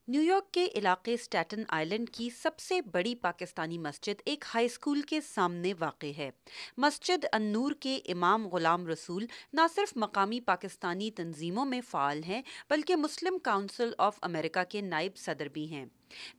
New York کے علاقے سٹیٹن آئلینڈ کی سب سے بڑی پاکستانی مسجد ایک ہائی اسکول کے سامنے واقع ہے۔ مسجد النور کے امام غلام رسول نہ صرف مقامی پاکستانی تنظیموں میں فعال ہیں بلکہ مسلم کونسل آف امریکہ کے نائب صدر بھی ہیں۔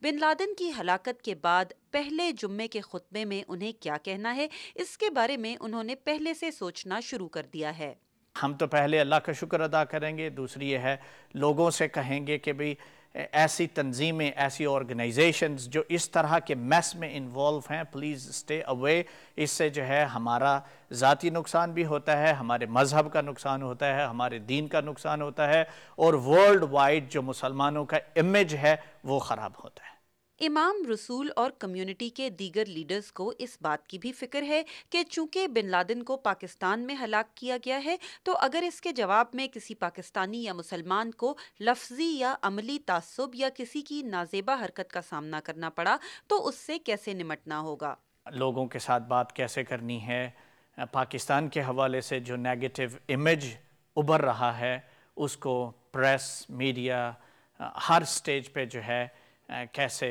بن لادن کی ہلاکت کے بعد پہلے جمعے کے خطبے میں انہیں کیا کہنا ہے، اس کے بارے میں انہوں نے پہلے سے سوچنا شروع کر دیا ہے۔ ہم تو پہلے اللہ کا شکر ادا کریں گے، دوسری یہ ہے لوگوں سے کہیں گے کہ بھئی ایسی تنظیمیں، ایسی آرگنائزیشنز جو اس طرح کے میس میں انوالو ہیں، پلیز سٹے اوے۔ اس سے جو ہے ہمارا ذاتی نقصان بھی ہوتا ہے، ہمارے مذہب کا نقصان ہوتا ہے، ہمارے دین کا نقصان ہوتا ہے، اور ورلڈ وائڈ جو مسلمانوں کا امیج ہے وہ خراب ہوتا ہے۔ امام رسول اور کمیونٹی کے دیگر لیڈرز کو اس بات کی بھی فکر ہے کہ چونکہ بن لادن کو پاکستان میں ہلاک کیا گیا ہے تو اگر اس کے جواب میں کسی پاکستانی یا مسلمان کو لفظی یا عملی تعصب یا کسی کی نازیبا حرکت کا سامنا کرنا پڑا تو اس سے کیسے نمٹنا ہوگا۔ لوگوں کے ساتھ بات کیسے کرنی ہے، پاکستان کے حوالے سے جو نیگیٹو امیج ابھر رہا ہے اس کو پریس، میڈیا، ہر سٹیج پہ جو ہے کیسے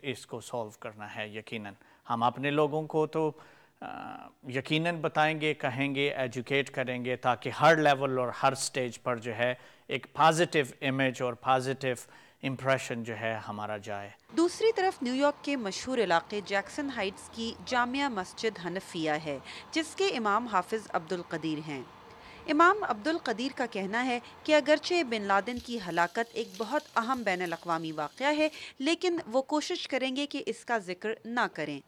اس کو سولو کرنا ہے۔ یقیناً ہم اپنے لوگوں کو تو یقیناً بتائیں گے، کہیں گے، ایجوکیٹ کریں گے تاکہ ہر لیول اور ہر سٹیج پر جو ہے ایک پازیٹیو امیج اور پازیٹیو امپریشن جو ہے ہمارا جائے۔ دوسری طرف نیو یارک کے مشہور علاقے جیکسن ہائٹس کی جامعہ مسجد حنفیہ ہے جس کے امام حافظ عبدالقدیر ہیں۔ امام عبدالقدیر کا کہنا ہے کہ اگرچہ بن لادن کی ہلاکت ایک بہت اہم بین الاقوامی واقعہ ہے لیکن وہ کوشش کریں گے کہ اس کا ذکر نہ کریں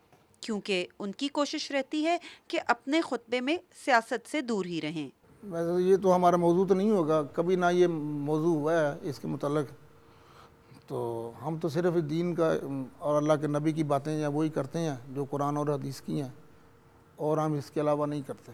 کیونکہ ان کی کوشش رہتی ہے کہ اپنے خطبے میں سیاست سے دور ہی رہیں۔ ویسے یہ تو ہمارا موضوع تو نہیں ہوگا، کبھی نہ یہ موضوع ہوا ہے اس کے متعلق، تو ہم تو صرف دین کا اور اللہ کے نبی کی باتیں ہیں وہی کرتے ہیں جو قرآن اور حدیث کی ہیں، اور ہم اس کے علاوہ نہیں کرتے۔